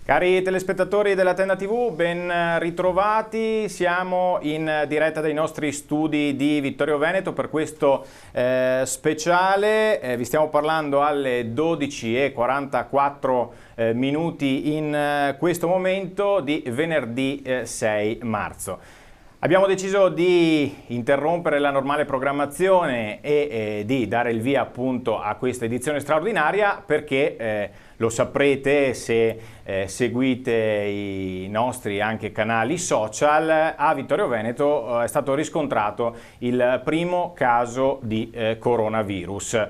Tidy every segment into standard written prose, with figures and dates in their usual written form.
Cari telespettatori della Tenda TV, ben ritrovati. Siamo in diretta dai nostri studi di Vittorio Veneto per questo speciale. Vi stiamo parlando alle 12:44 minuti in questo momento di venerdì 6 marzo. Abbiamo deciso di interrompere la normale programmazione e di dare il via appunto a questa edizione straordinaria perché lo saprete se seguite i nostri anche canali social, a Vittorio Veneto è stato riscontrato il primo caso di coronavirus.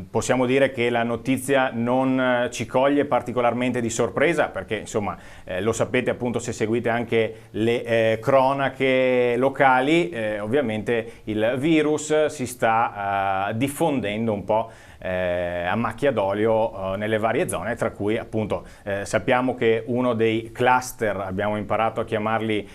Possiamo dire che la notizia non ci coglie particolarmente di sorpresa perché insomma lo sapete appunto se seguite anche le cronache locali, ovviamente il virus si sta diffondendo un po' a macchia d'olio nelle varie zone, tra cui appunto sappiamo che uno dei cluster, abbiamo imparato a chiamarli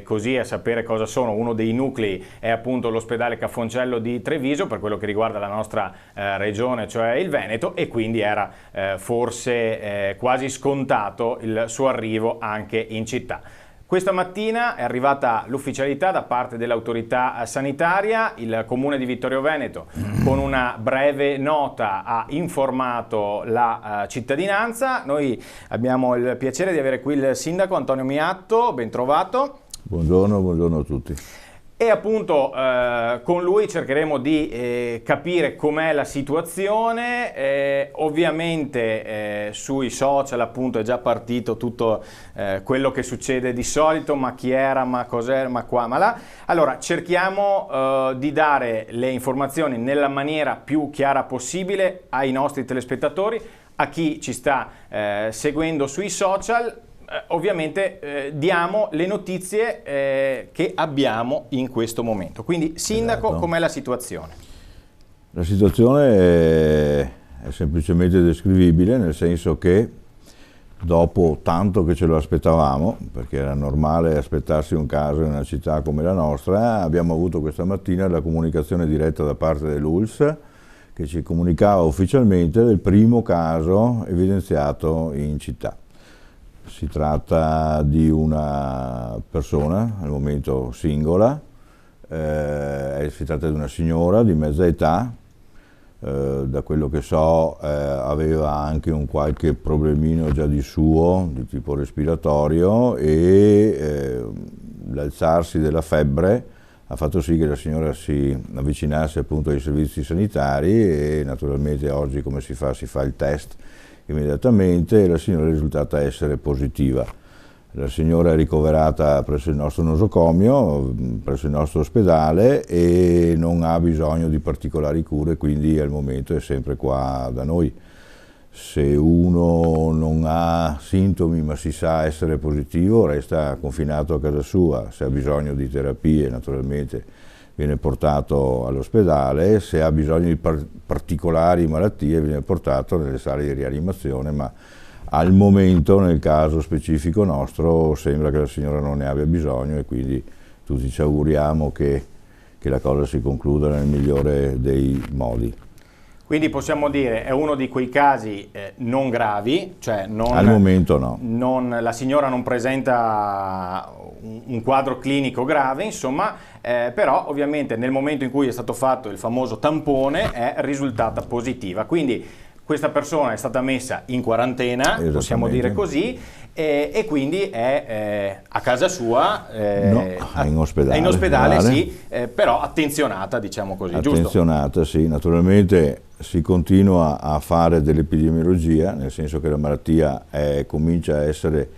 così, a sapere cosa sono, uno dei nuclei è appunto l'ospedale Cafoncello di Treviso per quello che riguarda la nostra regione, cioè il Veneto, e quindi era forse quasi scontato il suo arrivo anche in città. Questa mattina è arrivata l'ufficialità da parte dell'autorità sanitaria, il Comune di Vittorio Veneto con una breve nota ha informato la cittadinanza. Noi abbiamo il piacere di avere qui il sindaco Antonio Miatto, ben trovato. Buongiorno a tutti. E appunto con lui cercheremo di capire com'è la situazione. Ovviamente sui social appunto è già partito tutto quello che succede di solito, ma chi era, ma cos'era, ma qua, ma là. Allora cerchiamo di dare le informazioni nella maniera più chiara possibile ai nostri telespettatori, a chi ci sta seguendo sui social. Ovviamente diamo le notizie che abbiamo in questo momento. Quindi, sindaco, esatto. Com'è la situazione? La situazione è semplicemente descrivibile, nel senso che dopo tanto che ce lo aspettavamo, perché era normale aspettarsi un caso in una città come la nostra, abbiamo avuto questa mattina la comunicazione diretta da parte dell'ULSS che ci comunicava ufficialmente del primo caso evidenziato in città. Si tratta di una persona, al momento singola, si tratta di una signora di mezza età, da quello che so aveva anche un qualche problemino già di suo, di tipo respiratorio, e l'alzarsi della febbre ha fatto sì che la signora si avvicinasse appunto ai servizi sanitari e naturalmente oggi come si fa? Si fa il test immediatamente e la signora è risultata essere positiva. La signora è ricoverata presso il nostro nosocomio, presso il nostro ospedale e non ha bisogno di particolari cure, quindi al momento è sempre qua da noi. Se uno non ha sintomi ma si sa essere positivo resta confinato a casa sua, se ha bisogno di terapie naturalmente viene portato all'ospedale, se ha bisogno di particolari malattie viene portato nelle sale di rianimazione, ma al momento nel caso specifico nostro sembra che la signora non ne abbia bisogno e quindi tutti ci auguriamo che la cosa si concluda nel migliore dei modi. Quindi possiamo dire è uno di quei casi non gravi, cioè al momento no. La signora non presenta un quadro clinico grave, insomma, però ovviamente nel momento in cui è stato fatto il famoso tampone è risultata positiva. Quindi questa persona è stata messa in quarantena, possiamo dire così, e quindi è a casa sua, no, in ospedale. È in ospedale, sì, però attenzionata, diciamo così, giusto? Attenzionata, sì, naturalmente si continua a fare dell'epidemiologia, nel senso che la malattia comincia a essere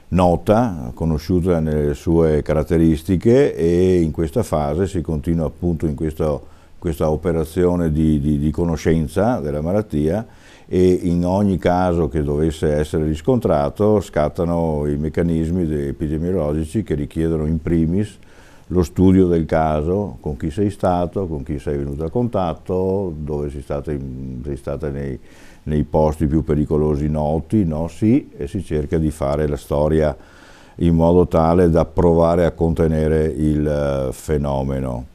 nota, conosciuta nelle sue caratteristiche e in questa fase si continua appunto in questa operazione di conoscenza della malattia e in ogni caso che dovesse essere riscontrato scattano i meccanismi epidemiologici che richiedono in primis lo studio del caso, con chi sei stato, con chi sei venuto a contatto, dove sei stata nei posti più pericolosi noti, no, sì, e si cerca di fare la storia in modo tale da provare a contenere il fenomeno.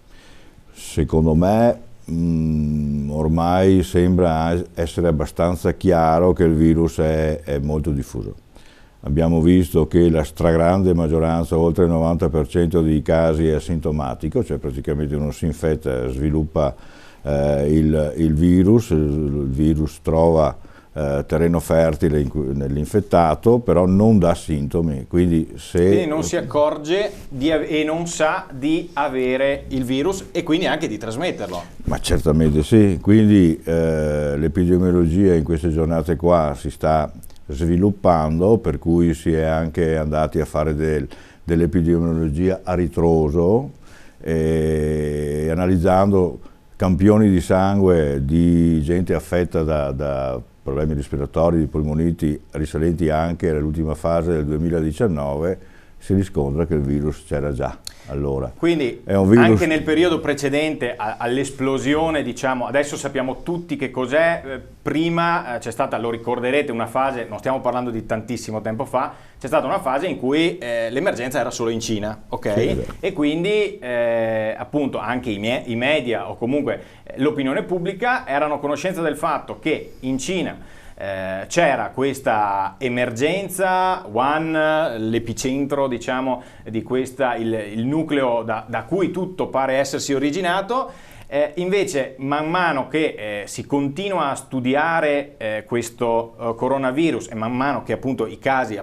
Secondo me ormai sembra essere abbastanza chiaro che il virus è molto diffuso. abbiamo visto che la stragrande maggioranza, oltre il 90% dei casi è asintomatico, cioè praticamente uno si infetta, sviluppa il virus trova terreno fertile nell'infettato, però non dà sintomi, quindi non si accorge e non sa di avere il virus e quindi anche di trasmetterlo. Ma certamente sì, quindi l'epidemiologia in queste giornate qua si sta sviluppando, per cui si è anche andati a fare dell'epidemiologia a ritroso, analizzando campioni di sangue di gente affetta da problemi respiratori, di polmoniti risalenti anche all'ultima fase del 2019, si riscontra che il virus c'era già allora. Quindi anche nel periodo precedente all'esplosione, diciamo, adesso sappiamo tutti che cos'è, prima c'è stata, lo ricorderete, una fase, non stiamo parlando di tantissimo tempo fa, c'è stata una fase in cui l'emergenza era solo in Cina, ok? Sì, e quindi appunto anche i media o comunque l'opinione pubblica erano a conoscenza del fatto che in Cina c'era questa emergenza, Wuhan, l'epicentro, diciamo, di questa, il nucleo da cui tutto pare essersi originato. Invece man mano che si continua a studiare questo coronavirus e man mano che appunto i casi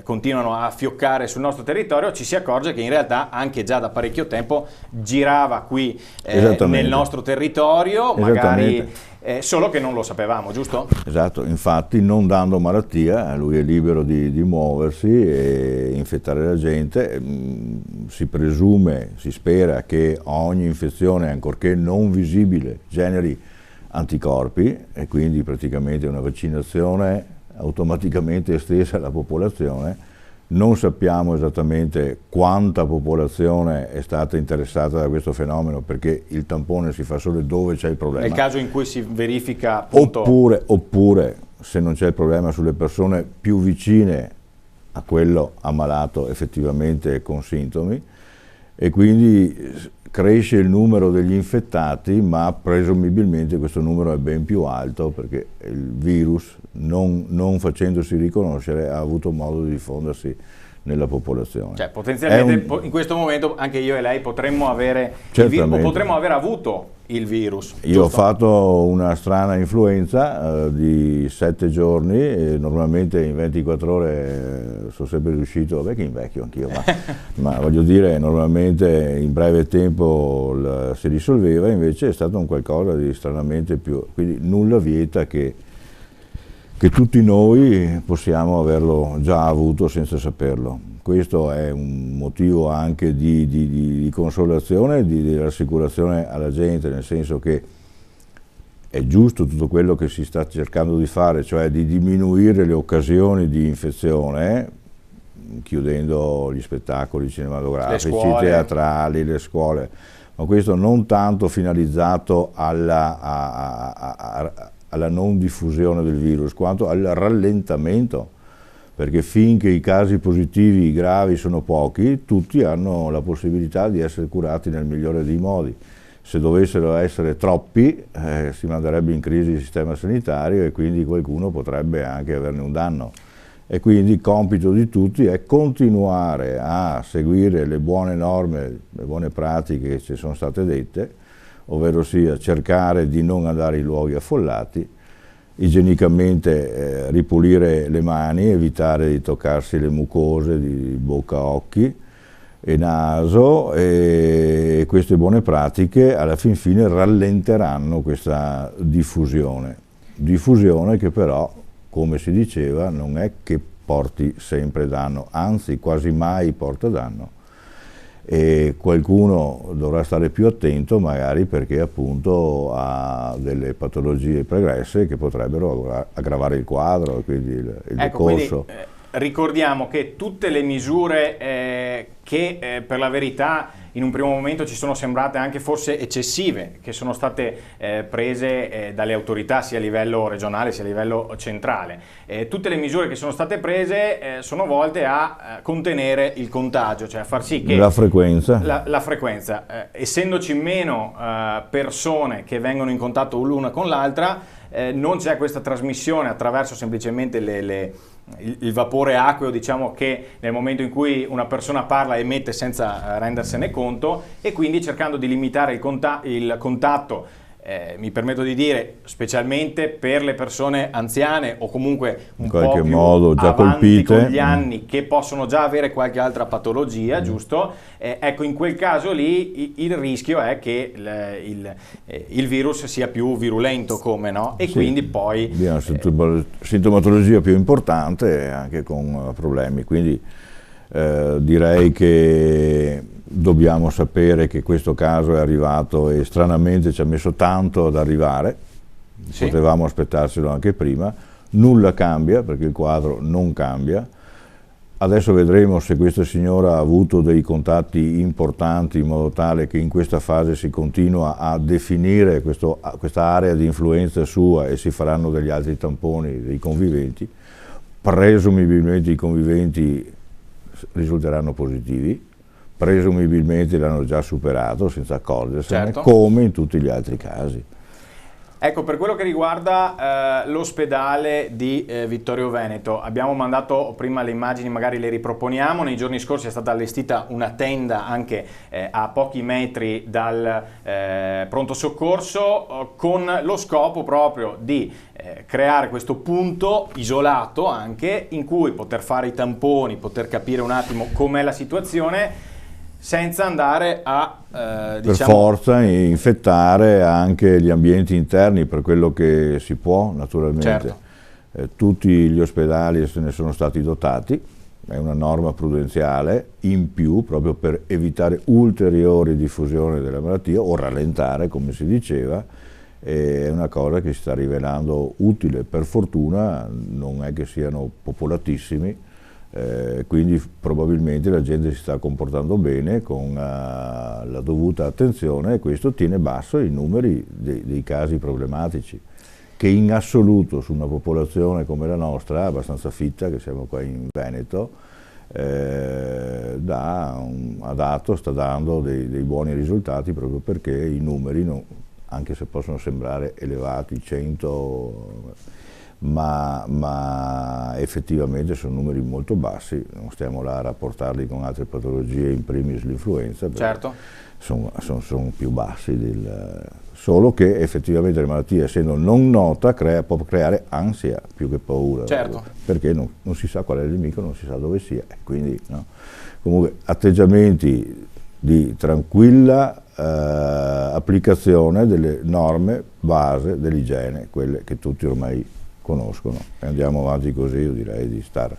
continuano a fioccare sul nostro territorio, ci si accorge che in realtà anche già da parecchio tempo girava qui nel nostro territorio, magari solo che non lo sapevamo, giusto? Esatto, infatti non dando malattia, lui è libero di muoversi e infettare la gente, si presume, si spera che ogni infezione, ancorché non visibile, generi anticorpi e quindi praticamente una vaccinazione automaticamente estesa alla popolazione. Non sappiamo esattamente quanta popolazione è stata interessata da questo fenomeno, perché il tampone si fa solo dove c'è il problema. Nel caso in cui si verifica appunto... Oppure se non c'è il problema, sulle persone più vicine a quello ammalato effettivamente con sintomi, e quindi cresce il numero degli infettati, ma presumibilmente questo numero è ben più alto perché il virus, non facendosi riconoscere, ha avuto modo di diffondersi nella popolazione. Cioè potenzialmente in questo momento anche io e lei potremmo avere il virus, o potremmo aver avuto il virus. Io giusto? Ho fatto una strana influenza di 7 giorni e normalmente in 24 ore sono sempre riuscito, vabbè che invecchio anch'io, ma voglio dire, normalmente in breve tempo si risolveva, invece è stato un qualcosa di stranamente più, quindi nulla vieta che tutti noi possiamo averlo già avuto senza saperlo. Questo è un motivo anche di consolazione, di rassicurazione alla gente, nel senso che è giusto tutto quello che si sta cercando di fare, cioè di diminuire le occasioni di infezione, chiudendo gli spettacoli cinematografici, teatrali, le scuole, ma questo non tanto finalizzato alla non diffusione del virus, quanto al rallentamento, perché finché i casi positivi gravi sono pochi, tutti hanno la possibilità di essere curati nel migliore dei modi. Se dovessero essere troppi, si manderebbe in crisi il sistema sanitario e quindi qualcuno potrebbe anche averne un danno. E quindi il compito di tutti è continuare a seguire le buone norme, le buone pratiche che ci sono state dette, ovvero sia cercare di non andare in luoghi affollati, igienicamente ripulire le mani, evitare di toccarsi le mucose di bocca, occhi e naso, e queste buone pratiche alla fin fine rallenteranno questa diffusione che però, come si diceva, non è che porti sempre danno, anzi quasi mai porta danno. E qualcuno dovrà stare più attento magari perché appunto ha delle patologie pregresse che potrebbero aggravare il quadro, quindi il decorso. Quindi, ricordiamo che tutte le misure che per la verità in un primo momento ci sono sembrate anche forse eccessive, che sono state prese dalle autorità sia a livello regionale sia a livello centrale. Tutte le misure che sono state prese sono volte a contenere il contagio, cioè a far sì che la frequenza, essendoci meno persone che vengono in contatto l'una con l'altra, non c'è questa trasmissione attraverso semplicemente il vapore acqueo, diciamo, che nel momento in cui una persona parla emette senza rendersene conto, e quindi cercando di limitare il contatto, mi permetto di dire, specialmente per le persone anziane o comunque un po' più modo già avanti colpite con gli anni, che possono già avere qualche altra patologia, giusto? Ecco, in quel caso lì il rischio è che il virus sia più virulento, come no? E sì, quindi poi abbiamo sintomatologia più importante anche con problemi, quindi direi che dobbiamo sapere che questo caso è arrivato e stranamente ci ha messo tanto ad arrivare, sì, potevamo aspettarcelo anche prima, nulla cambia perché il quadro non cambia. Adesso vedremo se questa signora ha avuto dei contatti importanti in modo tale che in questa fase si continua a definire questa area di influenza sua e si faranno degli altri tamponi dei conviventi. Presumibilmente i conviventi risulteranno positivi, presumibilmente l'hanno già superato senza accorgersene, certo, come in tutti gli altri casi. Ecco, per quello che riguarda l'ospedale di Vittorio Veneto, abbiamo mandato prima le immagini, magari le riproponiamo. Nei giorni scorsi è stata allestita una tenda anche a pochi metri dal pronto soccorso, con lo scopo proprio di creare questo punto isolato anche, in cui poter fare i tamponi, poter capire un attimo com'è la situazione, senza andare a per forza infettare anche gli ambienti interni, per quello che si può naturalmente. Certo. Tutti gli ospedali se ne sono stati dotati, è una norma prudenziale in più proprio per evitare ulteriori diffusione della malattia o rallentare, come si diceva. È una cosa che si sta rivelando utile, per fortuna non è che siano popolatissimi. Quindi probabilmente la gente si sta comportando bene con la dovuta attenzione, e questo tiene basso i numeri dei casi problematici, che in assoluto su una popolazione come la nostra, abbastanza fitta, che siamo qua in Veneto, sta dando dei buoni risultati, proprio perché i numeri, anche se possono sembrare elevati, 100... Ma effettivamente sono numeri molto bassi, non stiamo là a rapportarli con altre patologie, in primis l'influenza, certo, sono più bassi, solo che effettivamente la malattia, essendo non nota, può creare ansia più che paura, certo, perché non si sa qual è il nemico, non si sa dove sia, quindi no. Comunque atteggiamenti di tranquilla applicazione delle norme base dell'igiene, quelle che tutti ormai conoscono, e andiamo avanti così. Io direi di stare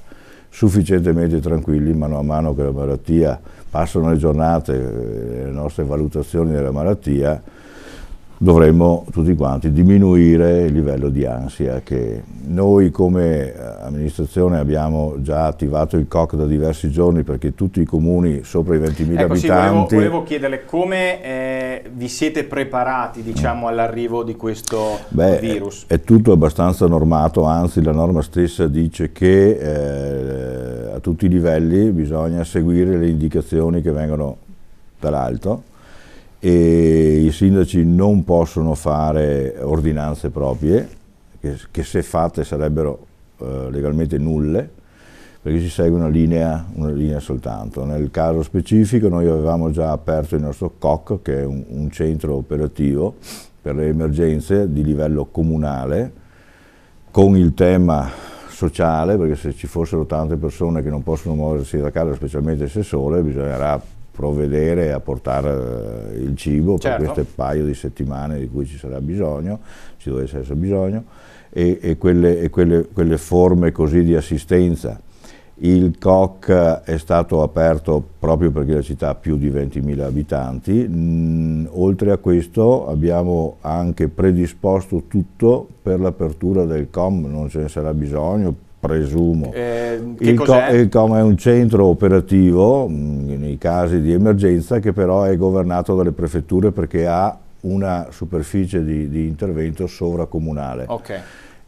sufficientemente tranquilli mano a mano che la malattia, passano le giornate, le nostre valutazioni della malattia, dovremmo tutti quanti diminuire il livello di ansia, che noi come amministrazione abbiamo già attivato il COC da diversi giorni, perché tutti i comuni sopra i 20.000 abitanti... Sì, volevo chiederle come vi siete preparati, diciamo, all'arrivo di questo virus. È tutto abbastanza normato, anzi la norma stessa dice che a tutti i livelli bisogna seguire le indicazioni che vengono dall'alto, e i sindaci non possono fare ordinanze proprie, che se fatte sarebbero legalmente nulle, perché si segue una linea soltanto. Nel caso specifico noi avevamo già aperto il nostro COC, che è un centro operativo per le emergenze di livello comunale, con il tema sociale, perché se ci fossero tante persone che non possono muoversi da casa, specialmente se sole, bisognerà provvedere a portare il cibo, certo, per queste paio di settimane di cui ci sarà bisogno, ci dovesse essere bisogno, e quelle forme così di assistenza. Il COC è stato aperto proprio perché la città ha più di 20.000 abitanti. Oltre a questo abbiamo anche predisposto tutto per l'apertura del COM, non ce ne sarà bisogno, presumo. Il COM è un centro operativo nei casi di emergenza, che però è governato dalle prefetture, perché ha una superficie di intervento sovracomunale. Okay.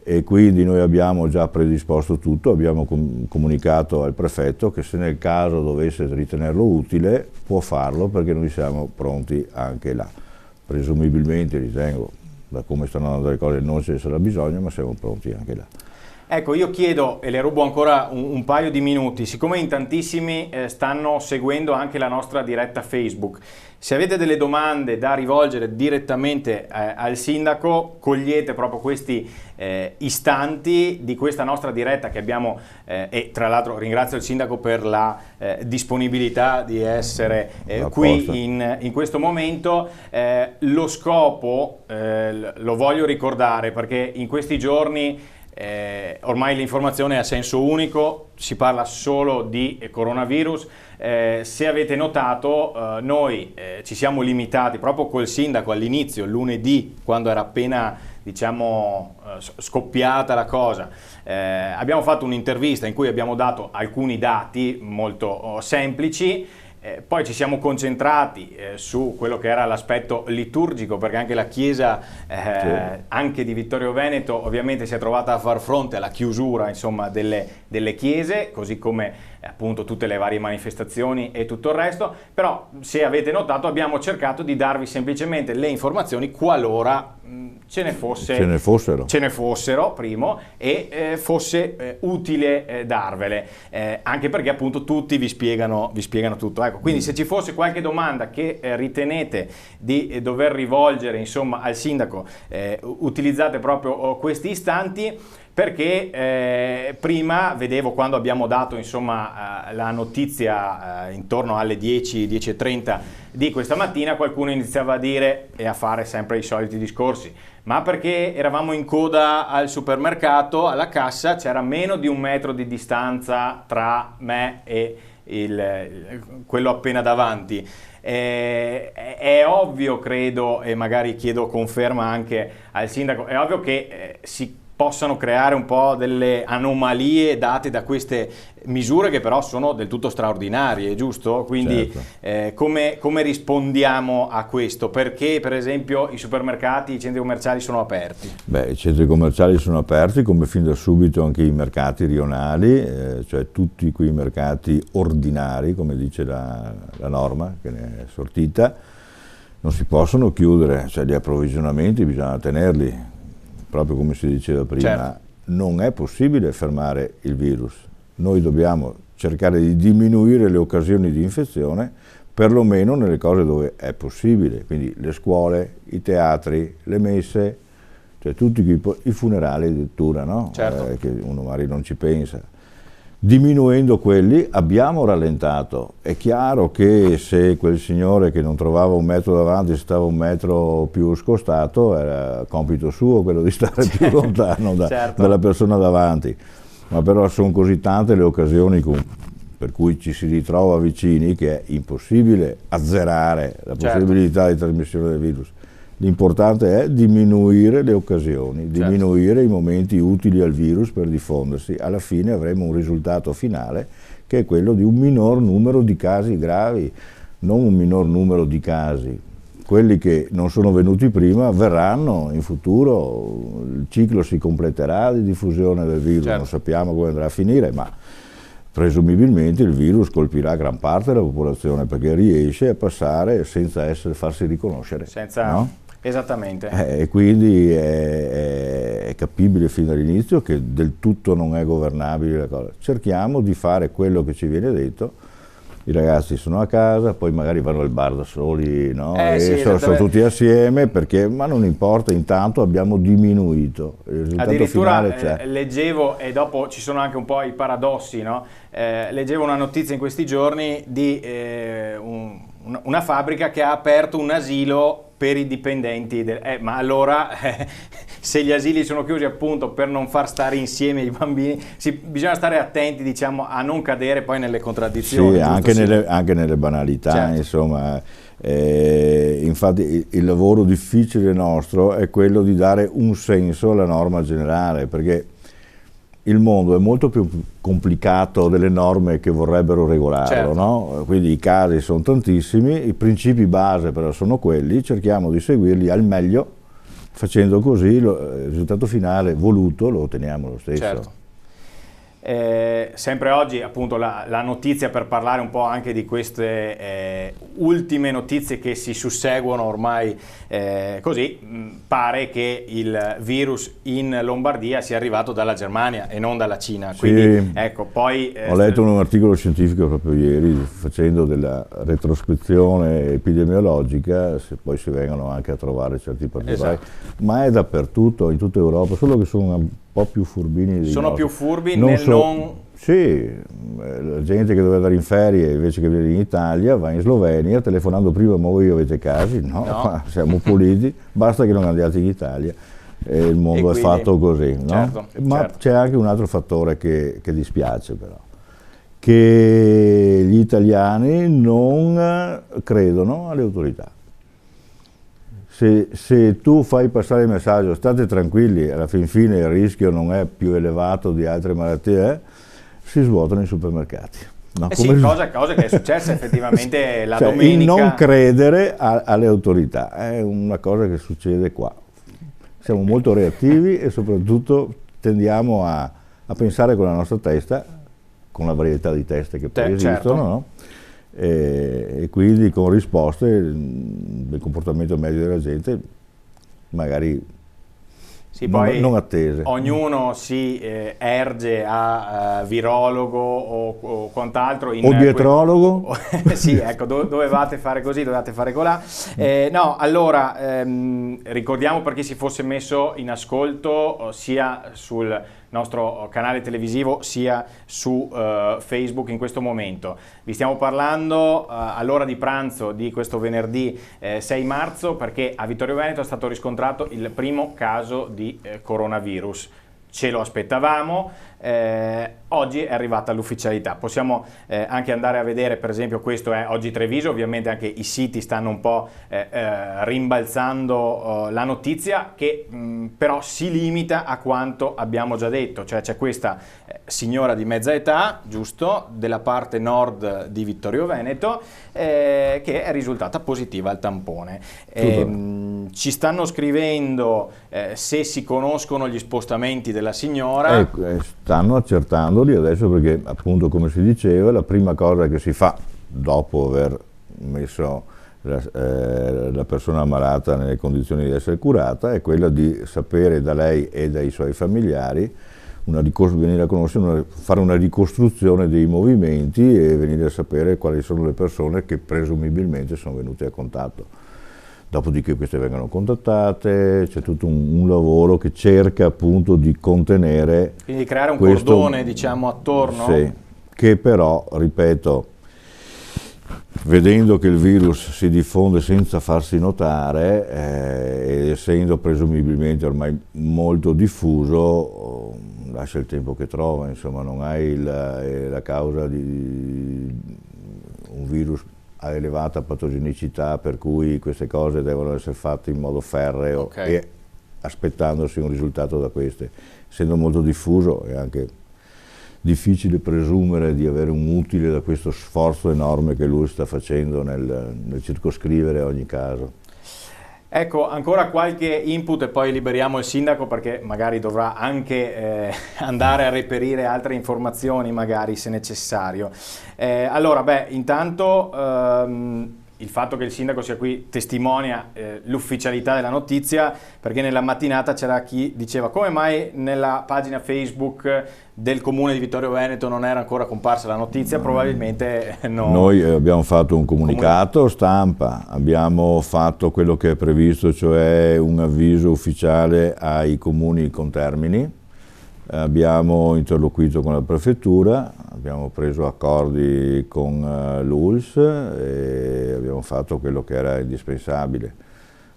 E quindi noi abbiamo già predisposto tutto, abbiamo comunicato al prefetto che se nel caso dovesse ritenerlo utile può farlo, perché noi siamo pronti anche là. Presumibilmente, ritengo, da come stanno andando le cose, non ce ne sarà bisogno, ma siamo pronti anche là. Ecco, io chiedo, e le rubo ancora un paio di minuti, siccome in tantissimi stanno seguendo anche la nostra diretta Facebook, se avete delle domande da rivolgere direttamente al sindaco, cogliete proprio questi istanti di questa nostra diretta che abbiamo, e tra l'altro ringrazio il sindaco per la disponibilità di essere qui in questo momento. Lo scopo, lo voglio ricordare perché in questi giorni ormai l'informazione è a senso unico, si parla solo di coronavirus. Se avete notato, noi ci siamo limitati proprio col sindaco all'inizio, lunedì, quando era appena, diciamo, scoppiata la cosa. Abbiamo fatto un'intervista in cui abbiamo dato alcuni dati molto semplici. Poi ci siamo concentrati su quello che era l'aspetto liturgico, perché anche la Chiesa, anche di Vittorio Veneto, ovviamente si è trovata a far fronte alla chiusura, insomma, delle chiese, così come appunto tutte le varie manifestazioni e tutto il resto. Però, se avete notato, abbiamo cercato di darvi semplicemente le informazioni qualora ce ne fossero, primo, e fosse utile darvele, anche perché appunto tutti vi spiegano tutto. Ecco, quindi se ci fosse qualche domanda che ritenete di dover rivolgere, insomma, al sindaco, utilizzate proprio questi istanti, perché prima vedevo, quando abbiamo dato, insomma, la notizia intorno alle 10:30 di questa mattina, qualcuno iniziava a dire e a fare sempre i soliti discorsi: ma perché eravamo in coda al supermercato, alla cassa c'era meno di 1 metro di distanza tra me e quello appena davanti. È ovvio, credo, e magari chiedo conferma anche al sindaco, è ovvio che si possano creare un po' delle anomalie date da queste misure, che però sono del tutto straordinarie, giusto? Quindi certo. Come rispondiamo a questo? Perché per esempio i supermercati, i centri commerciali sono aperti? Beh, i centri commerciali sono aperti, come fin da subito anche i mercati rionali, cioè tutti quei mercati ordinari, come dice la norma che ne è sortita, non si possono chiudere, cioè gli approvvigionamenti bisogna tenerli. Proprio come si diceva prima, certo. Non è possibile fermare il virus. Noi dobbiamo cercare di diminuire le occasioni di infezione, perlomeno nelle cose dove è possibile, quindi le scuole, i teatri, le messe, cioè tutti i funerali addirittura, no? Certo. Che uno magari non ci pensa. Diminuendo quelli abbiamo rallentato. È chiaro che se quel signore che non trovava 1 metro davanti stava 1 metro più scostato, era compito suo quello di stare più lontano certo. dalla persona davanti. Ma però sono così tante le occasioni per cui ci si ritrova vicini che è impossibile azzerare la possibilità di trasmissione del virus. L'importante è diminuire le occasioni, diminuire i momenti utili al virus per diffondersi. Alla fine avremo un risultato finale che è quello di un minor numero di casi gravi, non un minor numero di casi. Quelli che non sono venuti prima verranno in futuro, il ciclo si completerà di diffusione del virus, non sappiamo come andrà a finire, ma presumibilmente il virus colpirà gran parte della popolazione perché riesce a passare senza farsi riconoscere. No? Esattamente. E quindi è capibile fin dall'inizio che del tutto non è governabile la cosa. Cerchiamo di fare quello che ci viene detto. I ragazzi sono a casa, poi magari vanno al bar da soli, no? Sono tutti assieme, ma non importa, intanto abbiamo diminuito. Il risultato addirittura finale c'è. Leggevo, e dopo ci sono anche un po' i paradossi, no? Leggevo una notizia in questi giorni di una fabbrica che ha aperto un asilo per i dipendenti, ma allora se gli asili sono chiusi appunto per non far stare insieme i bambini, bisogna stare attenti, diciamo, a non cadere poi nelle contraddizioni. Sì, anche nelle banalità, certo. Insomma. Infatti il lavoro difficile nostro è quello di dare un senso alla norma generale, perché il mondo è molto più complicato delle norme che vorrebbero regolarlo, certo. No? Quindi i casi sono tantissimi, i principi base però sono quelli, cerchiamo di seguirli al meglio, facendo così il risultato finale voluto lo otteniamo lo stesso. Certo. Sempre oggi appunto la notizia, per parlare un po' anche di queste ultime notizie che si susseguono ormai così, pare che il virus in Lombardia sia arrivato dalla Germania e non dalla Cina. Quindi, ecco, poi, ho letto un articolo scientifico proprio ieri facendo della retrospezione epidemiologica, se poi si vengono anche a trovare certi particolari, ma è dappertutto, in tutta Europa, solo che sono un po' più furbini di sono noi. più furbi non... Sì, la gente che doveva andare in ferie invece che venire in Italia va in Slovenia telefonando prima: ma voi avete casi? No, siamo puliti, basta che non andiate in Italia e il mondo è fatto così, no? Certo, ma certo. C'è anche un altro fattore che dispiace però, che gli italiani non credono alle autorità. Se tu fai passare il messaggio state tranquilli, alla fin fine il rischio non è più elevato di altre malattie, si svuotano i supermercati. No, sì, cosa che è successa effettivamente la domenica. Il non credere alle autorità è una cosa che succede qua. Siamo molto reattivi e soprattutto tendiamo a pensare con la nostra testa, con la varietà di teste che poi esistono, certo. No? E quindi con risposte del comportamento medio della gente magari sì, poi non attese. Ognuno si erge a virologo o quant'altro. O dietrologo? Sì, ecco, dovevate fare così, dovevate fare colà. No, allora, ricordiamo, per chi si fosse messo in ascolto sia sul nostro canale televisivo sia su Facebook in questo momento. Vi stiamo parlando all'ora di pranzo di questo venerdì 6 marzo perché a Vittorio Veneto è stato riscontrato il primo caso di coronavirus. Ce lo aspettavamo, oggi è arrivata l'ufficialità. Possiamo anche andare a vedere, per esempio, questo è Oggi Treviso, ovviamente anche i siti stanno un po' rimbalzando la notizia che però si limita a quanto abbiamo già detto, cioè c'è questa signora di mezza età, giusto, della parte nord di Vittorio Veneto, che è risultata positiva al tampone. Ci stanno scrivendo se si conoscono gli spostamenti della signora. Stanno accertandoli adesso perché, appunto, come si diceva, la prima cosa che si fa dopo aver messo la persona ammalata nelle condizioni di essere curata è quella di sapere da lei e dai suoi familiari, venire a conoscere, fare una ricostruzione dei movimenti e venire a sapere quali sono le persone che presumibilmente sono venute a contatto. Dopodiché queste vengono contattate, c'è tutto un lavoro che cerca appunto di contenere. Quindi creare un cordone, diciamo, attorno. Sì, che però, ripeto, vedendo che il virus si diffonde senza farsi notare, ed essendo presumibilmente ormai molto diffuso, lascia il tempo che trova, insomma, non hai la causa di un virus a elevata patogenicità per cui queste cose devono essere fatte in modo ferreo e aspettandosi un risultato da queste. Essendo molto diffuso è anche difficile presumere di avere un utile da questo sforzo enorme che lui sta facendo nel circoscrivere ogni caso. Ecco, ancora qualche input e poi liberiamo il sindaco perché magari dovrà anche andare a reperire altre informazioni, magari se necessario. Allora, intanto il fatto che il sindaco sia qui testimonia l'ufficialità della notizia, perché nella mattinata c'era chi diceva come mai nella pagina Facebook del comune di Vittorio Veneto non era ancora comparsa la notizia. Probabilmente no. Noi abbiamo fatto un comunicato stampa, abbiamo fatto quello che è previsto, cioè un avviso ufficiale ai comuni contermini, abbiamo interloquito con la prefettura, abbiamo preso accordi con l'ULSS e abbiamo fatto quello che era indispensabile.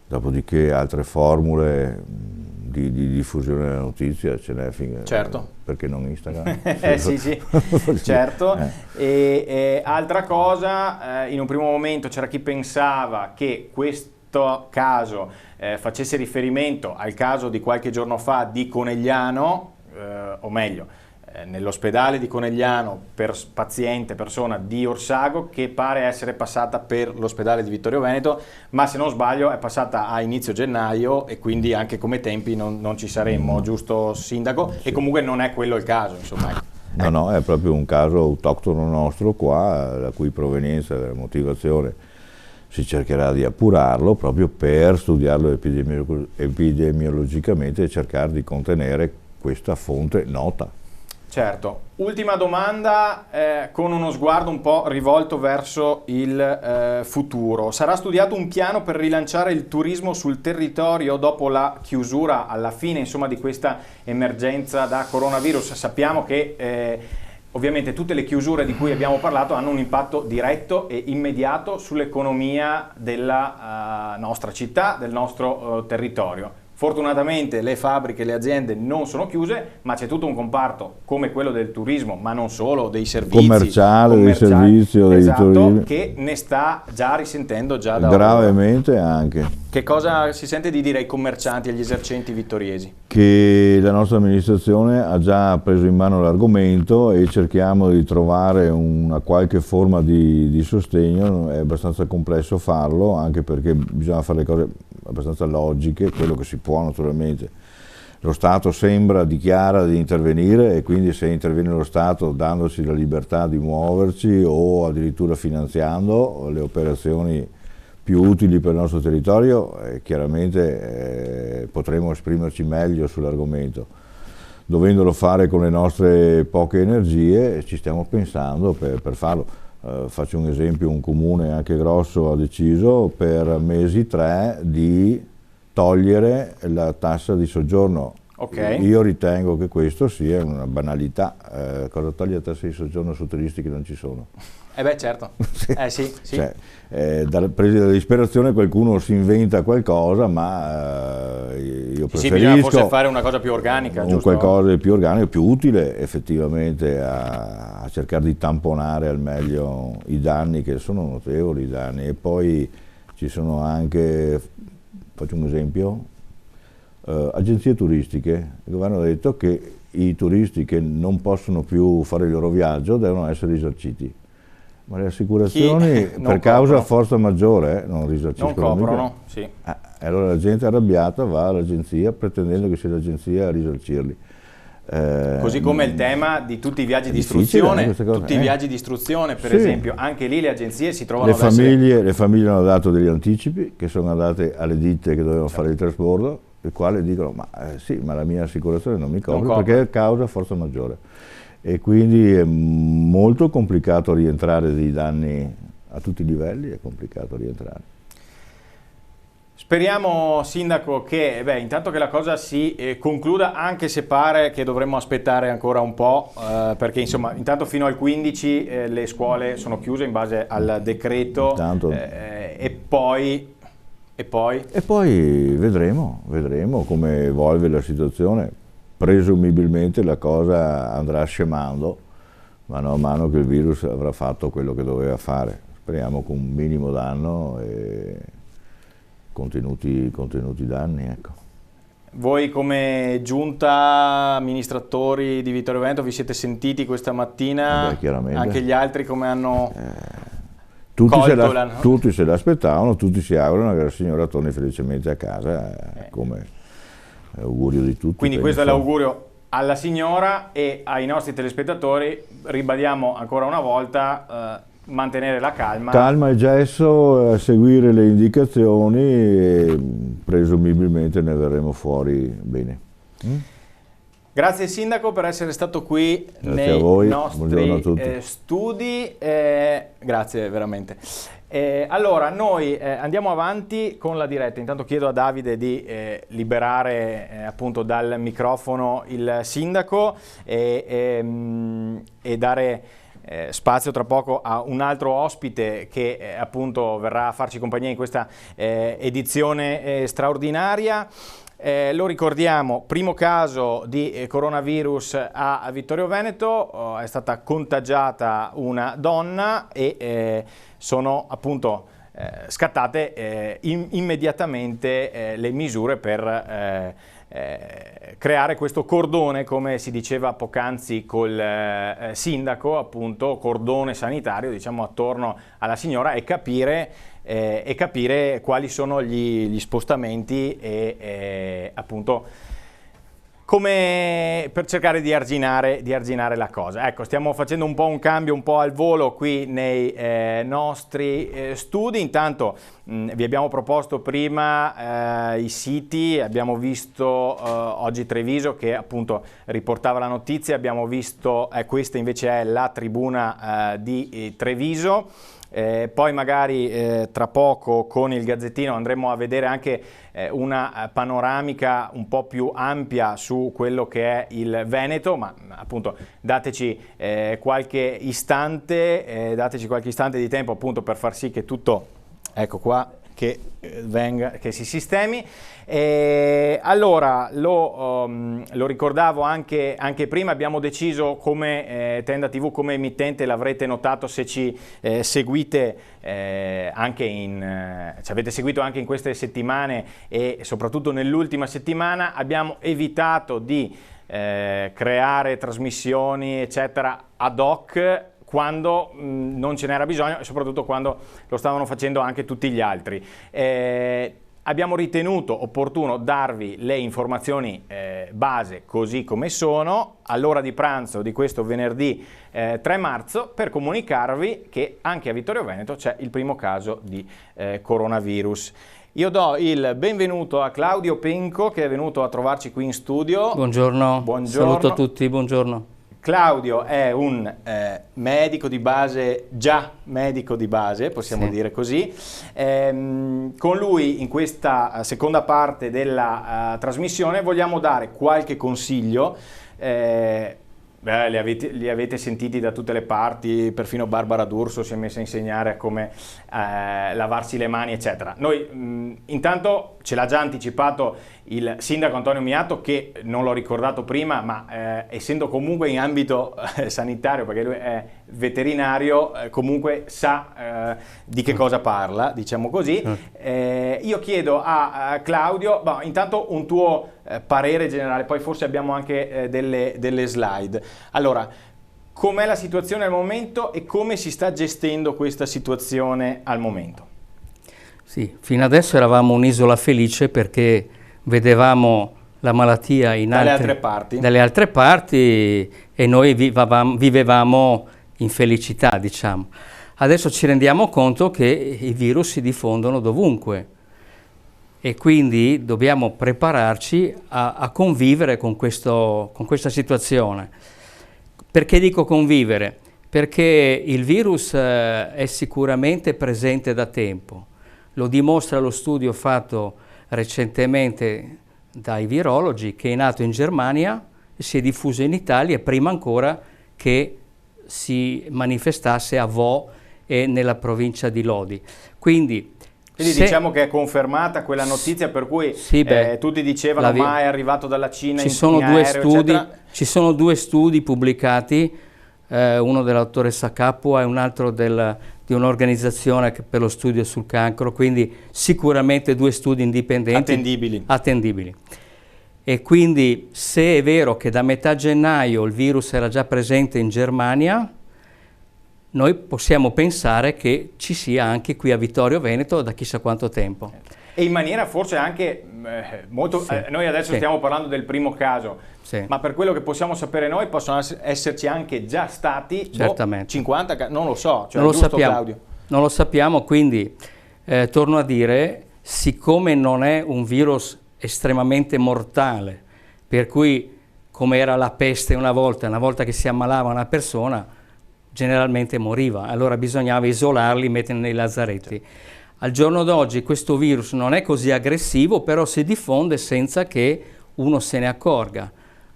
Dopodiché altre formule di diffusione della notizia ce n'è, certo. Perché non Instagram? Sì, certo. E altra cosa, in un primo momento c'era chi pensava che questo caso facesse riferimento al caso di qualche giorno fa di Conegliano, o meglio, nell'ospedale di Conegliano per persona di Orsago, che pare essere passata per l'ospedale di Vittorio Veneto, ma se non sbaglio è passata a inizio gennaio e quindi anche come tempi non ci saremmo, giusto sindaco? Sì. E comunque non è quello il caso, insomma. No, è proprio un caso autoctono nostro qua, la cui provenienza, la motivazione si cercherà di appurarlo proprio per studiarlo epidemiologicamente e cercare di contenere questa fonte nota. Certo. Ultima domanda, con uno sguardo un po' rivolto verso il futuro. Sarà studiato un piano per rilanciare il turismo sul territorio dopo la chiusura, alla fine, insomma, di questa emergenza da coronavirus? Sappiamo che ovviamente tutte le chiusure di cui abbiamo parlato hanno un impatto diretto e immediato sull'economia della nostra città, del nostro territorio. Fortunatamente le fabbriche, le aziende non sono chiuse, ma c'è tutto un comparto come quello del turismo, ma non solo, dei servizi commerciale, dei servizi o esatto, dei turismi, che ne sta già risentendo già da gravemente ora. Anche. Che cosa si sente di dire ai commercianti, agli esercenti vittoriesi? Che la nostra amministrazione ha già preso in mano l'argomento e cerchiamo di trovare una qualche forma di sostegno. È abbastanza complesso farlo, anche perché bisogna fare le cose abbastanza logiche, quello che si può naturalmente. Lo Stato dichiara di intervenire, e quindi se interviene lo Stato dandoci la libertà di muoverci o addirittura finanziando le operazioni più utili per il nostro territorio, chiaramente potremo esprimerci meglio sull'argomento. Dovendolo fare con le nostre poche energie, ci stiamo pensando per farlo. Faccio un esempio: un comune anche grosso ha deciso per mesi 3 di togliere la tassa di soggiorno. Okay. Io ritengo che questo sia una banalità. Cosa toglie la tassa di soggiorno su turisti che non ci sono? Certo. Sì. Cioè, presi dalla disperazione qualcuno si inventa qualcosa, ma io preferisco... Sì, bisogna forse fare una cosa più organica, giusto? Qualcosa di più organico, più utile effettivamente a cercare di tamponare al meglio i danni, che sono notevoli i danni. E poi ci sono anche, faccio un esempio, agenzie turistiche. Il governo ha detto che i turisti che non possono più fare il loro viaggio devono essere risarciti. Ma le assicurazioni per causa forza maggiore non risarciscono. Non coprono, sì. Allora la gente arrabbiata va all'agenzia pretendendo che sia l'agenzia a risarcirli. Così come il tema di tutti i viaggi di istruzione, tutti i viaggi di istruzione per esempio, anche lì le agenzie si trovano le famiglie hanno dato degli anticipi che sono andate alle ditte che dovevano fare il trasbordo, le quali dicono ma la mia assicurazione non mi copre perché è causa forza maggiore. E quindi è molto complicato rientrare dei danni a tutti i livelli, è complicato rientrare. Speriamo, Sindaco, che intanto che la cosa si concluda, anche se pare che dovremmo aspettare ancora un po', perché insomma intanto fino al 15 le scuole sono chiuse in base al decreto, e poi vedremo come evolve la situazione. Presumibilmente la cosa andrà scemando mano a mano che il virus avrà fatto quello che doveva fare. Speriamo con un minimo danno e contenuti danni. Ecco. Voi come giunta amministratori di Vittorio Veneto vi siete sentiti questa mattina? Chiaramente. Anche gli altri come hanno tutti se l'aspettavano, tutti si augurano che la signora torni felicemente a casa, come augurio di tutti. Quindi questo è l'augurio alla signora e ai nostri telespettatori. Ribadiamo ancora una volta, mantenere la calma. Calma e gesso, seguire le indicazioni e presumibilmente ne verremo fuori bene. Grazie Sindaco per essere stato qui nei nostri studi, grazie veramente. Allora noi andiamo avanti con la diretta. Intanto chiedo a Davide di liberare appunto dal microfono il Sindaco e dare spazio tra poco a un altro ospite che appunto verrà a farci compagnia in questa edizione straordinaria. Lo ricordiamo, primo caso di coronavirus a Vittorio Veneto, è stata contagiata una donna e sono appunto scattate immediatamente le misure per creare questo cordone, come si diceva poc'anzi col sindaco, appunto cordone sanitario, diciamo, attorno alla signora e capire quali sono gli spostamenti e appunto per cercare di arginare la cosa. Ecco, stiamo facendo un po' un cambio un po' al volo qui nei nostri studi. Intanto vi abbiamo proposto prima i siti, abbiamo visto oggi Treviso che appunto riportava la notizia, abbiamo visto, questa invece è la tribuna di Treviso. Poi magari tra poco con il Gazzettino andremo a vedere anche una panoramica un po' più ampia su quello che è il Veneto, ma appunto dateci qualche istante di tempo appunto per far sì che tutto, ecco qua, che si sistemi. Allora, lo ricordavo anche prima, abbiamo deciso come Tenda TV, come emittente, l'avrete notato se ci seguite ci avete seguito anche in queste settimane e soprattutto nell'ultima settimana, abbiamo evitato di creare trasmissioni eccetera ad hoc quando non ce n'era bisogno e soprattutto quando lo stavano facendo anche tutti gli altri. Abbiamo ritenuto opportuno darvi le informazioni base così come sono all'ora di pranzo di questo venerdì 3 marzo per comunicarvi che anche a Vittorio Veneto c'è il primo caso di coronavirus. Io do il benvenuto a Claudio Penco che è venuto a trovarci qui in studio. Buongiorno, saluto a tutti, buongiorno. Claudio è un medico di base, già medico di base, possiamo dire così. Con lui in questa seconda parte della trasmissione vogliamo dare qualche consiglio. Li avete sentiti da tutte le parti, perfino Barbara D'Urso si è messa a insegnare come lavarsi le mani eccetera. Noi intanto ce l'ha già anticipato il sindaco Antonio Miato, che non l'ho ricordato prima, ma essendo comunque in ambito sanitario, perché lui è veterinario, comunque sa di che cosa parla, diciamo così. Io chiedo a Claudio, intanto un tuo parere generale, poi forse abbiamo anche delle slide. Allora, com'è la situazione al momento e come si sta gestendo questa situazione al momento? Sì, fino adesso eravamo un'isola felice perché vedevamo la malattia dalle altre parti e noi vivevamo in felicità, diciamo. Adesso ci rendiamo conto che i virus si diffondono dovunque e quindi dobbiamo prepararci a convivere con questa situazione. Perché dico convivere? Perché il virus è sicuramente presente da tempo. Lo dimostra lo studio fatto recentemente dai virologi, che è nato in Germania e si è diffuso in Italia prima ancora che si manifestasse a Vo e nella provincia di Lodi. Quindi diciamo che è confermata quella notizia per cui tutti dicevano ma è arrivato dalla Cina in aereo, ci sono due studi pubblicati, uno dell'autore Capua e un altro di un'organizzazione per lo studio sul cancro, quindi sicuramente due studi indipendenti attendibili. E quindi se è vero che da metà gennaio il virus era già presente in Germania, noi possiamo pensare che ci sia anche qui a Vittorio Veneto da chissà quanto tempo. E in maniera forse anche molto... noi adesso stiamo parlando del primo caso, ma per quello che possiamo sapere noi possono esserci anche già stati 50, non lo so, non lo sappiamo, Claudio? Non lo sappiamo, quindi torno a dire, siccome non è un virus estremamente mortale, per cui come era la peste una volta che si ammalava una persona, generalmente moriva, allora bisognava isolarli, metterli nei lazzaretti. Al giorno d'oggi questo virus non è così aggressivo, però si diffonde senza che uno se ne accorga.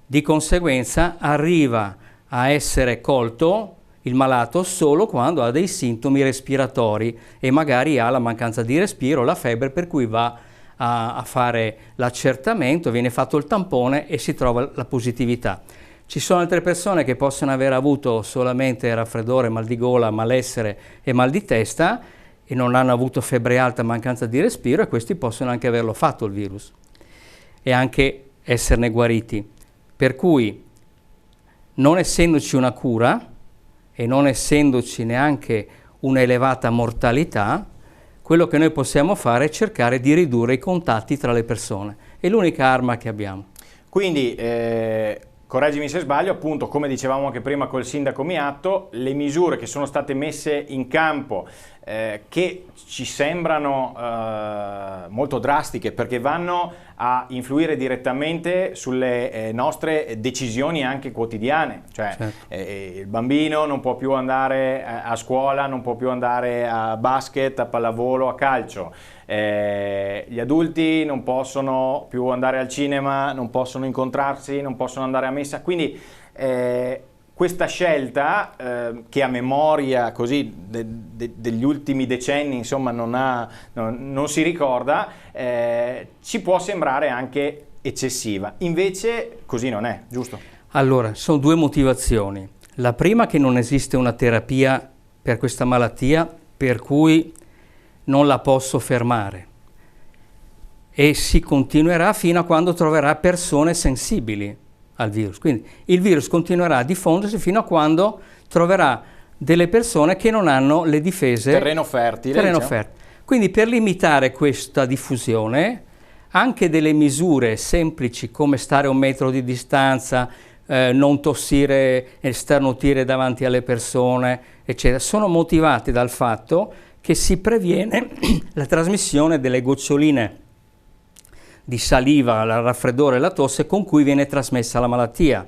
Di conseguenza arriva a essere colto il malato solo quando ha dei sintomi respiratori e magari ha la mancanza di respiro, la febbre, per cui va a fare l'accertamento, viene fatto il tampone e si trova la positività. Ci sono altre persone che possono aver avuto solamente raffreddore, mal di gola, malessere e mal di testa e non hanno avuto febbre alta, mancanza di respiro, e questi possono anche averlo fatto il virus e anche esserne guariti. Per cui, non essendoci una cura e non essendoci neanche un'elevata mortalità, quello che noi possiamo fare è cercare di ridurre i contatti tra le persone. È l'unica arma che abbiamo. Quindi, correggimi se sbaglio, appunto, come dicevamo anche prima col sindaco Miatto, le misure che sono state messe in campo, che ci sembrano molto drastiche perché vanno a influire direttamente sulle nostre decisioni anche quotidiane, cioè certo. Il bambino non può più andare a scuola, non può più andare a basket, a pallavolo, a calcio. Gli adulti non possono più andare al cinema, non possono incontrarsi, non possono andare a messa, quindi questa scelta che a memoria così degli ultimi decenni insomma non si ricorda, ci può sembrare anche eccessiva, invece così non è, giusto? Allora, sono due motivazioni. La prima, che non esiste una terapia per questa malattia per cui non la posso fermare, e si continuerà fino a quando troverà persone sensibili al virus. Quindi il virus continuerà a diffondersi fino a quando troverà delle persone che non hanno le difese. Terreno fertile. Terreno diciamo. fertile. Quindi per limitare questa diffusione, anche delle misure semplici come stare a 1 metro di distanza, non tossire e sternutire davanti alle persone, eccetera, sono motivate dal fatto che si previene la trasmissione delle goccioline di saliva, il raffreddore e la tosse con cui viene trasmessa la malattia.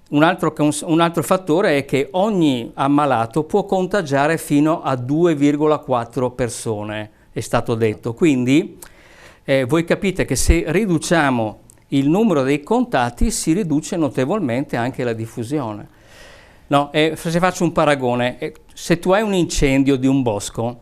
Un altro fattore è che ogni ammalato può contagiare fino a 2,4 persone, è stato detto. Quindi voi capite che se riduciamo il numero dei contatti si riduce notevolmente anche la diffusione. No, se faccio un paragone, se tu hai un incendio di un bosco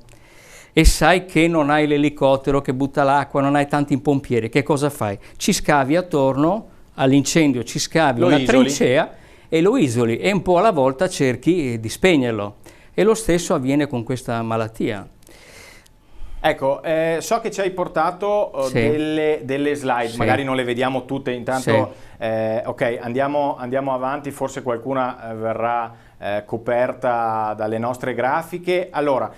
e sai che non hai l'elicottero che butta l'acqua, non hai tanti pompieri, che cosa fai? Ci scavi attorno all'incendio, ci scavi una trincea e lo isoli, e un po' alla volta cerchi di spegnerlo. E lo stesso avviene con questa malattia. Ecco, so che ci hai portato Sì. delle slide, Sì. magari non le vediamo tutte, intanto ok, andiamo avanti, forse qualcuna verrà coperta dalle nostre grafiche. Allora,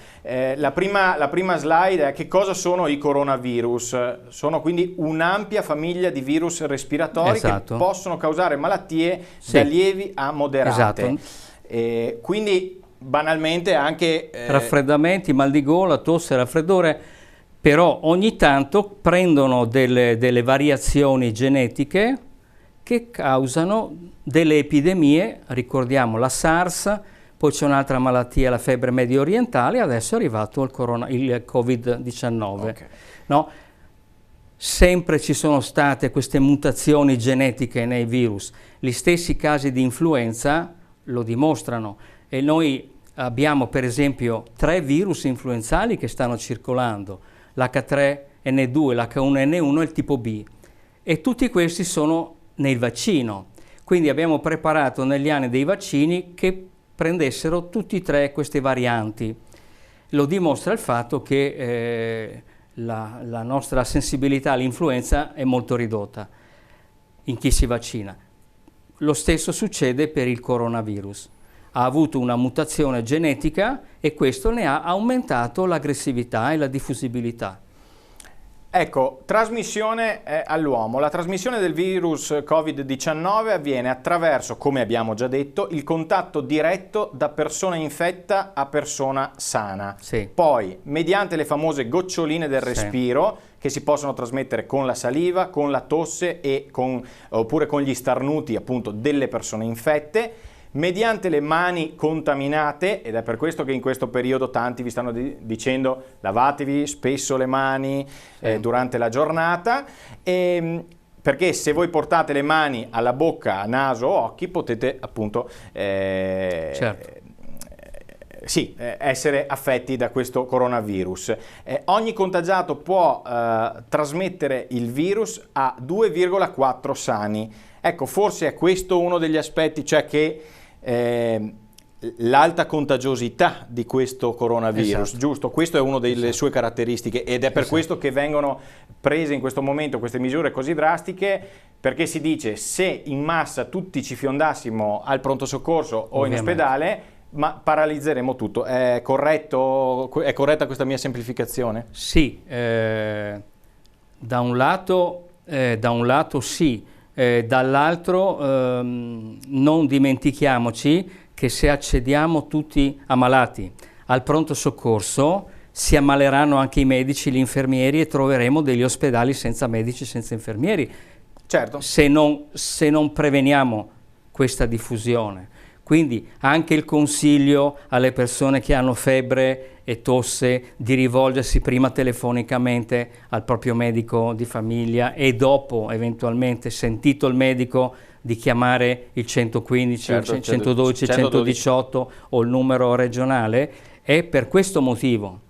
la prima slide è: che cosa sono i coronavirus? Sono quindi un'ampia famiglia di virus respiratori, esatto, che possono causare malattie sì, da lievi a moderate. Esatto. Quindi banalmente anche raffreddamenti, mal di gola, tosse, raffreddore, però ogni tanto prendono delle variazioni genetiche che causano delle epidemie. Ricordiamo la SARS, poi c'è un'altra malattia, la febbre medio orientale, adesso è arrivato il Covid-19. Okay. No? Sempre ci sono state queste mutazioni genetiche nei virus, gli stessi casi di influenza lo dimostrano, e noi abbiamo per esempio 3 virus influenzali che stanno circolando, l'H3N2, l'H1N1 e il tipo B, e tutti questi sono nel vaccino. Quindi abbiamo preparato negli anni dei vaccini che prendessero tutti e 3 queste varianti. Lo dimostra il fatto che la nostra sensibilità all'influenza è molto ridotta in chi si vaccina. Lo stesso succede per il coronavirus. Ha avuto una mutazione genetica e questo ne ha aumentato l'aggressività e la diffusibilità. Ecco, trasmissione all'uomo. La trasmissione del virus Covid-19 avviene attraverso, come abbiamo già detto, il contatto diretto da persona infetta a persona sana. Sì. Poi, mediante le famose goccioline del respiro, che si possono trasmettere con la saliva, con la tosse e oppure con gli starnuti appunto delle persone infette, mediante le mani contaminate, ed è per questo che in questo periodo tanti vi stanno dicendo lavatevi spesso le mani durante la giornata, perché se voi portate le mani alla bocca, naso o occhi potete appunto essere affetti da questo coronavirus. Ogni contagiato può trasmettere il virus a 2,4 sani. Ecco, forse è questo uno degli aspetti, cioè che l'alta contagiosità di questo coronavirus, esatto, giusto? Questo è una delle sue caratteristiche, ed è per questo che vengono prese in questo momento queste misure così drastiche, perché si dice: se in massa tutti ci fiondassimo al pronto soccorso o in ospedale, ma paralizzeremo tutto. È corretta questa mia semplificazione? Sì, da un lato sì, dall'altro non dimentichiamoci che se accediamo tutti ammalati al pronto soccorso, si ammaleranno anche i medici, gli infermieri e troveremo degli ospedali senza medici, senza infermieri. Certo. Se non preveniamo questa diffusione. Quindi anche il consiglio alle persone che hanno febbre e tosse di rivolgersi prima telefonicamente al proprio medico di famiglia e dopo, eventualmente, sentito il medico, di chiamare il 115, certo, il 112, il 118 o il numero regionale, è per questo motivo.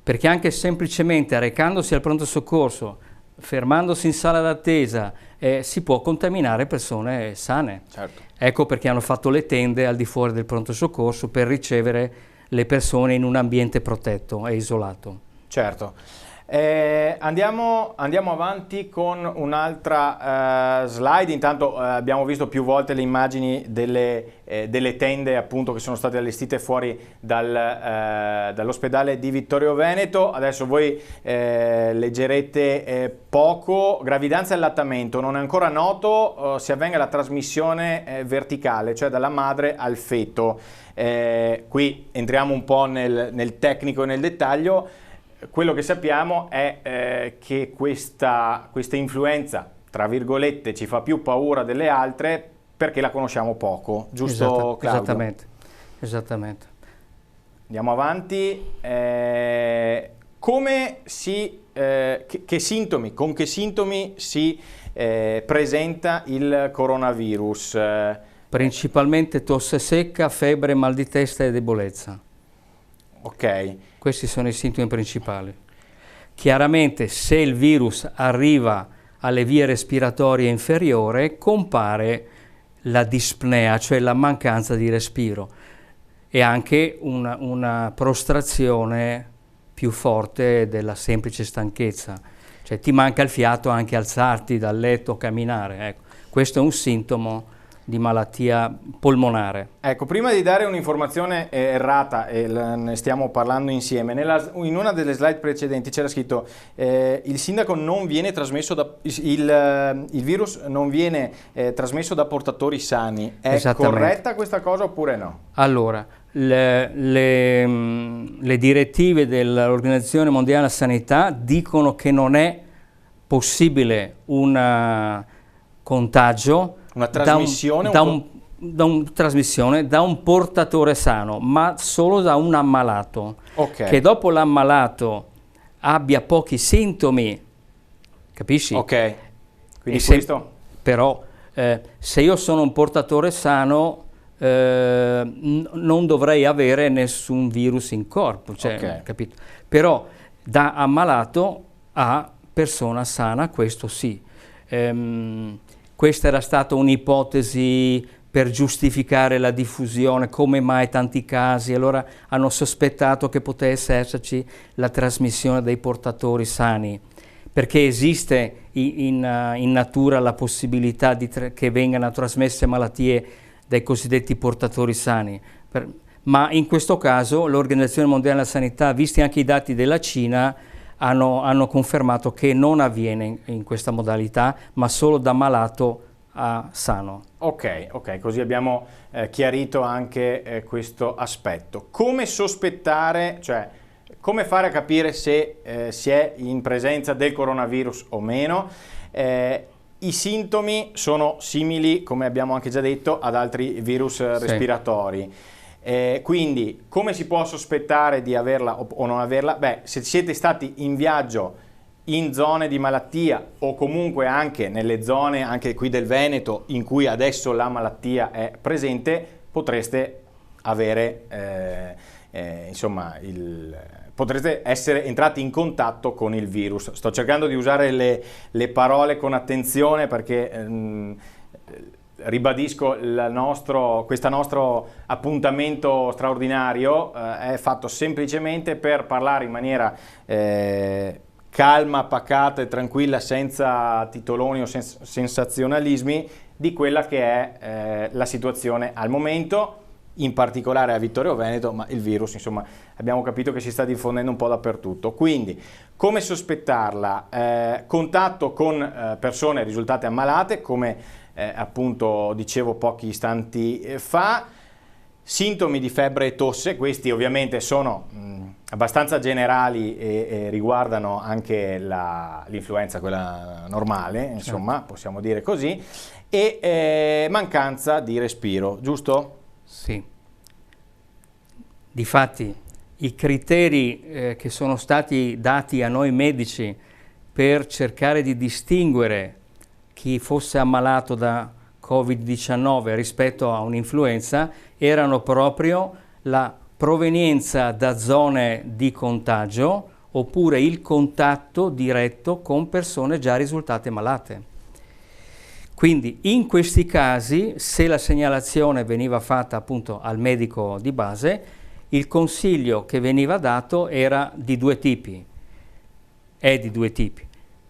Perché anche semplicemente recandosi al pronto soccorso, fermandosi in sala d'attesa, si può contaminare persone sane. Certo. Ecco perché hanno fatto le tende al di fuori del pronto soccorso per ricevere le persone in un ambiente protetto e isolato. Certo. Andiamo avanti con un'altra slide. Intanto abbiamo visto più volte le immagini delle tende appunto che sono state allestite fuori dall'ospedale di Vittorio Veneto. Adesso voi leggerete poco. Gravidanza e allattamento. Non è ancora noto se avvenga la trasmissione verticale, cioè dalla madre al feto. Qui entriamo un po' nel tecnico e nel dettaglio. Quello che sappiamo è che questa influenza, tra virgolette, ci fa più paura delle altre perché la conosciamo poco, giusto Claudio? Esattamente. Andiamo avanti. Con che sintomi si presenta il coronavirus? Principalmente tosse secca, febbre, mal di testa e debolezza. Ok. Questi sono i sintomi principali. Chiaramente se il virus arriva alle vie respiratorie inferiori compare la dispnea, cioè la mancanza di respiro e anche una prostrazione più forte della semplice stanchezza, cioè ti manca il fiato anche alzarti dal letto, camminare. Ecco. Questo è un sintomo di malattia polmonare. Ecco, prima di dare un'informazione errata, e ne stiamo parlando insieme, in una delle slide precedenti c'era scritto il sindaco non viene trasmesso il virus non viene trasmesso da portatori sani. È corretta questa cosa oppure no? Allora, le direttive dell'Organizzazione Mondiale della Sanità dicono che non è possibile un contagio, una trasmissione, trasmissione da un portatore sano, ma solo da un ammalato. Okay. Che dopo l'ammalato abbia pochi sintomi, capisci? Ok, quindi questo... Però se io sono un portatore sano non dovrei avere nessun virus in corpo, cioè, okay. Capito? Però da ammalato a persona sana, questo sì. Questa era stata un'ipotesi per giustificare la diffusione, come mai tanti casi, allora hanno sospettato che potesse esserci la trasmissione dei portatori sani, perché esiste in natura la possibilità che vengano trasmesse malattie dai cosiddetti portatori sani, ma in questo caso l'Organizzazione Mondiale della Sanità, visti anche i dati della Cina, hanno confermato che non avviene in questa modalità, ma solo da malato a sano. Ok, così abbiamo chiarito anche questo aspetto. Come sospettare, cioè come fare a capire se si è in presenza del coronavirus o meno? I sintomi sono simili, come abbiamo anche già detto, ad altri virus respiratori. Quindi come si può sospettare di averla o non averla? Beh, se siete stati in viaggio in zone di malattia o comunque anche nelle zone anche qui del Veneto in cui adesso la malattia è presente, potreste avere potrete essere entrati in contatto con il virus. Sto cercando di usare le parole con attenzione perché ribadisco questo nostro appuntamento straordinario è fatto semplicemente per parlare in maniera calma, pacata e tranquilla, senza titoloni o sensazionalismi, di quella che è la situazione al momento in particolare a Vittorio Veneto, ma il virus, insomma, abbiamo capito che si sta diffondendo un po' dappertutto. Quindi, come sospettarla? Contatto con persone risultate ammalate, come appunto dicevo pochi istanti fa. Sintomi di febbre e tosse, questi ovviamente sono abbastanza generali e riguardano anche l'influenza, quella normale, insomma, certo, possiamo dire così, e mancanza di respiro, giusto? Sì. Difatti, i criteri che sono stati dati a noi medici per cercare di distinguere chi fosse ammalato da Covid-19 rispetto a un'influenza erano proprio la provenienza da zone di contagio oppure il contatto diretto con persone già risultate malate. Quindi in questi casi, se la segnalazione veniva fatta appunto al medico di base, il consiglio che veniva dato era di due tipi, è di due tipi.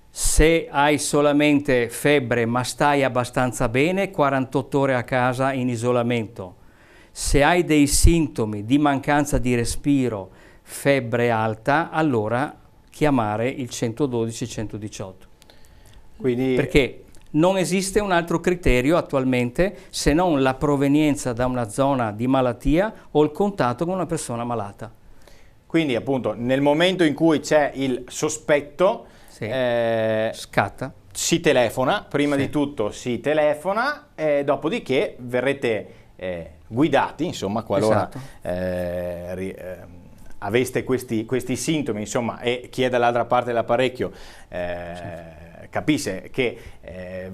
Se hai solamente febbre ma stai abbastanza bene, 48 ore a casa in isolamento. Se hai dei sintomi di mancanza di respiro, febbre alta, allora chiamare il 112-118. Quindi... Perché non esiste un altro criterio attualmente se non la provenienza da una zona di malattia o il contatto con una persona malata. Quindi appunto nel momento in cui c'è il sospetto, sì, scatta. Si telefona, prima sì, di tutto si telefona, dopodiché verrete guidati, insomma, qualora esatto, aveste questi sintomi, insomma, e chi è dall'altra parte dell'apparecchio capisse che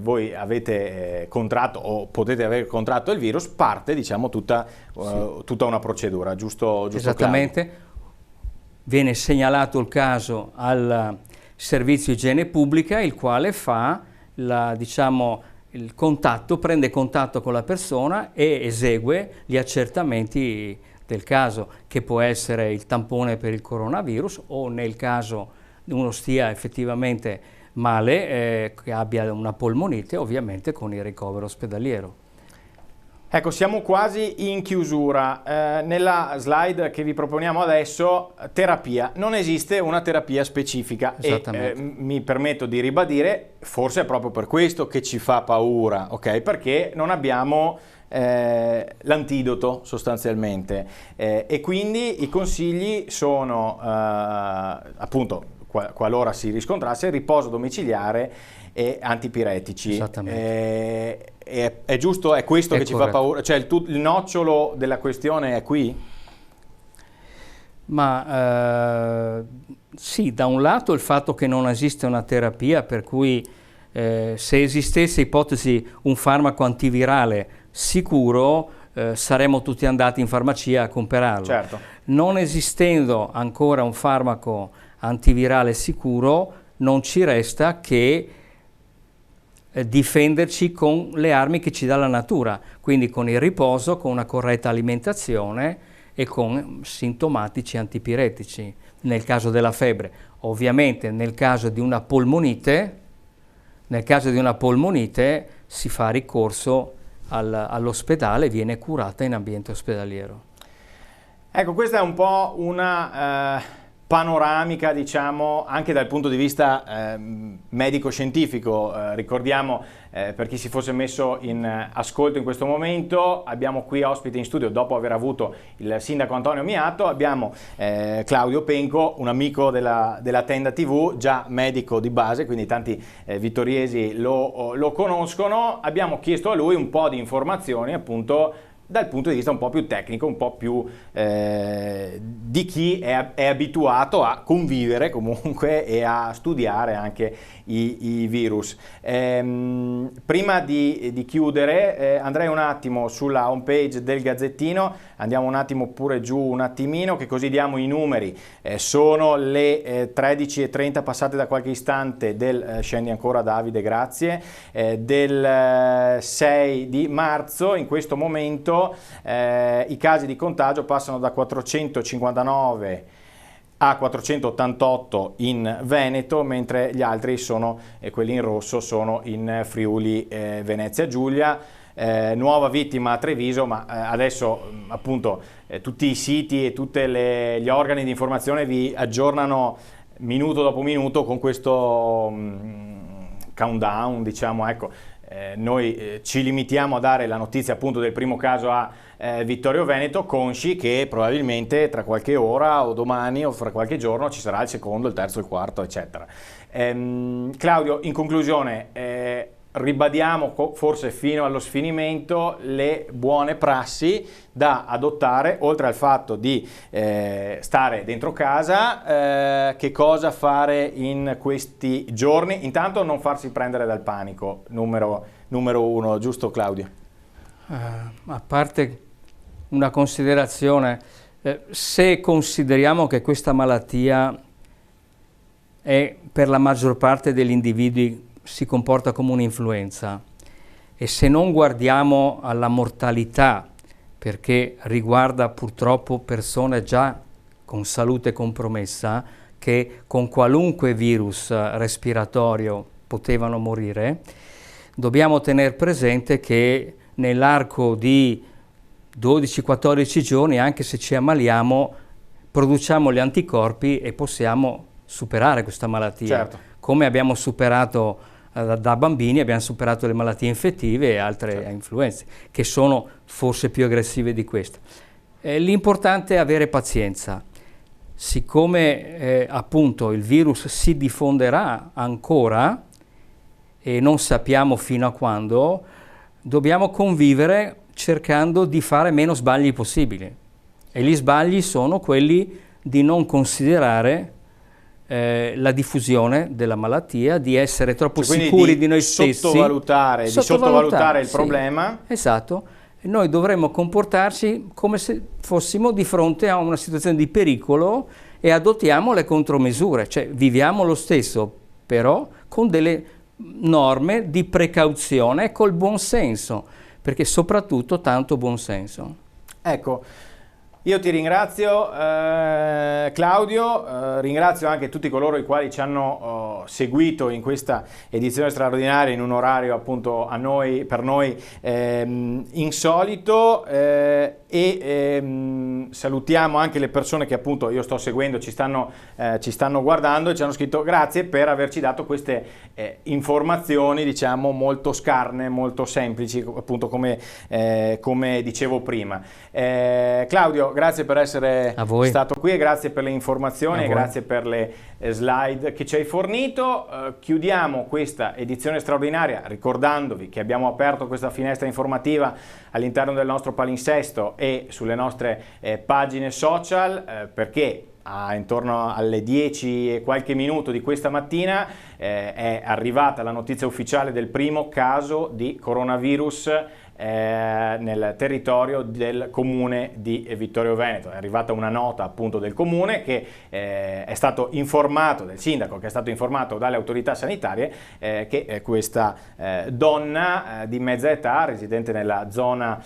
voi avete contratto o potete aver contratto il virus, parte, diciamo, tutta una procedura, giusto? Esattamente. Claudio? Viene segnalato il caso al servizio igiene pubblica, il quale fa il contatto, prende contatto con la persona e esegue gli accertamenti del caso, che può essere il tampone per il coronavirus o nel caso uno stia effettivamente male, che abbia una polmonite, ovviamente con il ricovero ospedaliero. Ecco, siamo quasi in chiusura. Nella slide che vi proponiamo adesso, terapia. Non esiste una terapia specifica e mi permetto di ribadire, forse è proprio per questo che ci fa paura, ok? Perché non abbiamo l'antidoto sostanzialmente e quindi i consigli sono appunto, qualora si riscontrasse, riposo domiciliare e antipiretici. Esattamente. È giusto? È questo che ci fa paura? Cioè il nocciolo della questione è qui? Ma sì, da un lato il fatto che non esiste una terapia, per cui se esistesse ipotesi un farmaco antivirale sicuro, saremmo tutti andati in farmacia a comprarlo. Certo. Non esistendo ancora un farmaco antivirale sicuro, non ci resta che difenderci con le armi che ci dà la natura, quindi con il riposo, con una corretta alimentazione e con sintomatici antipiretici nel caso della febbre. Ovviamente nel caso di una polmonite, si fa ricorso all'ospedale, viene curata in ambiente ospedaliero. Ecco, questa è un po' una panoramica, diciamo, anche dal punto di vista medico-scientifico. Ricordiamo, per chi si fosse messo in ascolto in questo momento, abbiamo qui ospite in studio, dopo aver avuto il sindaco Antonio Miato, abbiamo Claudio Penco, un amico della Tenda TV, già medico di base, quindi tanti vittoriesi lo conoscono. Abbiamo chiesto a lui un po' di informazioni, appunto, dal punto di vista un po' più tecnico, un po' più di chi è abituato a convivere comunque e a studiare anche i virus. Prima di chiudere andrei un attimo sulla home page del Gazzettino, andiamo un attimo pure giù un attimino, che così diamo i numeri. Sono le 13:30 passate da qualche istante scendi ancora Davide, grazie, del 6 di marzo. In questo momento i casi di contagio passano da 459 a 488 in Veneto, mentre gli altri sono, quelli in rosso, sono in Friuli Venezia Giulia. nuova vittima a Treviso, ma adesso appunto tutti i siti e tutti gli organi di informazione vi aggiornano minuto dopo minuto con questo countdown, diciamo, ecco. Noi ci limitiamo a dare la notizia appunto del primo caso a Vittorio Veneto, consci che probabilmente tra qualche ora o domani o fra qualche giorno ci sarà il secondo, il terzo, il quarto, eccetera. Claudio, in conclusione, ribadiamo forse fino allo sfinimento le buone prassi da adottare, oltre al fatto di stare dentro casa, che cosa fare in questi giorni. Intanto non farsi prendere dal panico, numero uno, giusto Claudio? A parte una considerazione, se consideriamo che questa malattia è per la maggior parte degli individui si comporta come un'influenza, e se non guardiamo alla mortalità, perché riguarda purtroppo persone già con salute compromessa che con qualunque virus respiratorio potevano morire, dobbiamo tenere presente che nell'arco di 12-14 giorni, anche se ci ammaliamo, produciamo gli anticorpi e possiamo superare questa malattia. Certo. Come abbiamo superato da bambini, abbiamo superato le malattie infettive e altre influenze, che sono forse più aggressive di questa. L'importante è avere pazienza. Siccome appunto il virus si diffonderà ancora e non sappiamo fino a quando, dobbiamo convivere cercando di fare meno sbagli possibili. E gli sbagli sono quelli di non considerare la diffusione della malattia, di essere troppo sicuri di noi stessi. Sottovalutare il problema. Esatto. E noi dovremmo comportarci come se fossimo di fronte a una situazione di pericolo e adottiamo le contromisure, cioè viviamo lo stesso, però con delle norme di precauzione e col buon senso, perché soprattutto tanto buon senso. Ecco, io ti ringrazio Claudio, ringrazio anche tutti coloro i quali ci hanno seguito in questa edizione straordinaria in un orario appunto per noi insolito, e salutiamo anche le persone che appunto io sto seguendo, ci stanno guardando e ci hanno scritto grazie per averci dato queste informazioni, diciamo, molto scarne, molto semplici, appunto come dicevo prima. Claudio, grazie per essere stato qui e grazie per le informazioni e grazie per le slide che ci hai fornito. Chiudiamo questa edizione straordinaria ricordandovi che abbiamo aperto questa finestra informativa all'interno del nostro palinsesto e sulle nostre pagine social, perché intorno alle 10 e qualche minuto di questa mattina è arrivata la notizia ufficiale del primo caso di coronavirus nel territorio del comune di Vittorio Veneto. È arrivata una nota appunto del comune che è stato informato, del sindaco che è stato informato dalle autorità sanitarie che questa donna di mezza età residente nella zona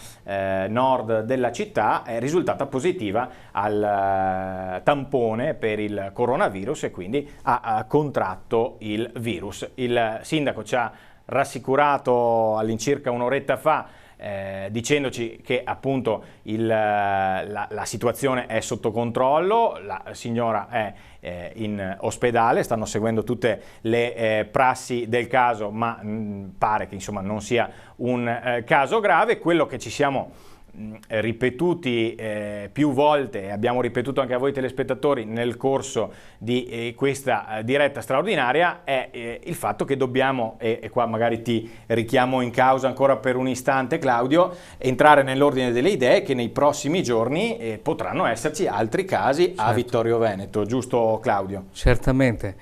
nord della città è risultata positiva al tampone per il coronavirus e quindi ha contratto il virus. Il sindaco ci ha rassicurato all'incirca un'oretta fa dicendoci che appunto la situazione è sotto controllo, la signora è in ospedale, stanno seguendo tutte le prassi del caso, ma pare che insomma non sia un caso grave. Quello che ci siamo ripetuti più volte e abbiamo ripetuto anche a voi telespettatori nel corso di questa diretta straordinaria è il fatto che dobbiamo, e qua magari ti richiamo in causa ancora per un istante Claudio, entrare nell'ordine delle idee che nei prossimi giorni potranno esserci altri casi a Vittorio Veneto, giusto Claudio? Certamente.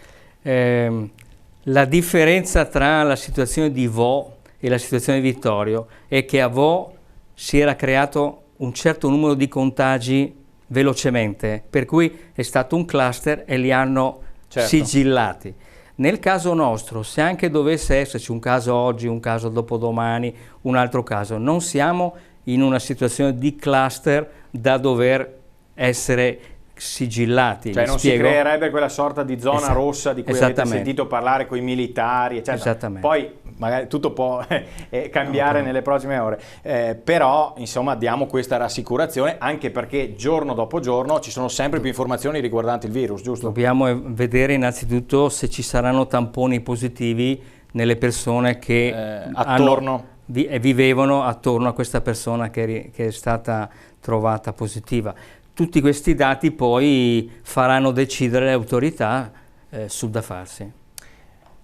La differenza tra la situazione di Vo e la situazione di Vittorio è che a Vo si era creato un certo numero di contagi velocemente, per cui è stato un cluster e li hanno sigillati. Nel caso nostro, se anche dovesse esserci un caso oggi, un caso dopodomani, un altro caso, non siamo in una situazione di cluster da dover essere sigillati. Cioè non si creerebbe quella sorta di zona rossa di cui avete sentito parlare con i militari, eccetera. Poi magari tutto può cambiare nelle prossime ore, però insomma diamo questa rassicurazione, anche perché giorno dopo giorno ci sono sempre più informazioni riguardanti il virus, giusto? Dobbiamo vedere innanzitutto se ci saranno tamponi positivi nelle persone che vivevano attorno a questa persona che è stata trovata positiva. Tutti questi dati poi faranno decidere le autorità sul da farsi.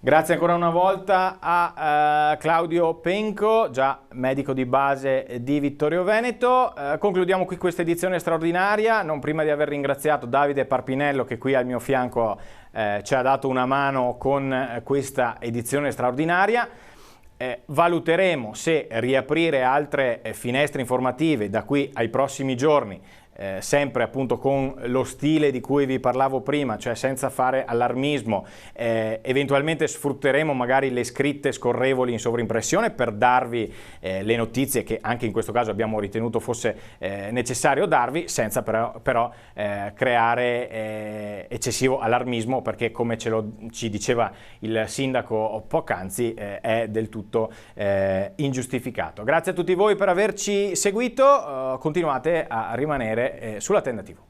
Grazie ancora una volta a Claudio Penco, già medico di base di Vittorio Veneto. Concludiamo qui questa edizione straordinaria, non prima di aver ringraziato Davide Parpinello, che qui al mio fianco ci ha dato una mano con questa edizione straordinaria. Valuteremo se riaprire altre finestre informative da qui ai prossimi giorni, sempre appunto con lo stile di cui vi parlavo prima, cioè senza fare allarmismo. Eventualmente sfrutteremo magari le scritte scorrevoli in sovrimpressione per darvi le notizie che anche in questo caso abbiamo ritenuto fosse necessario darvi, senza però creare eccessivo allarmismo, perché come ci diceva il sindaco poc'anzi è del tutto ingiustificato. Grazie a tutti voi per averci seguito, continuate a rimanere sulla Tenda TV.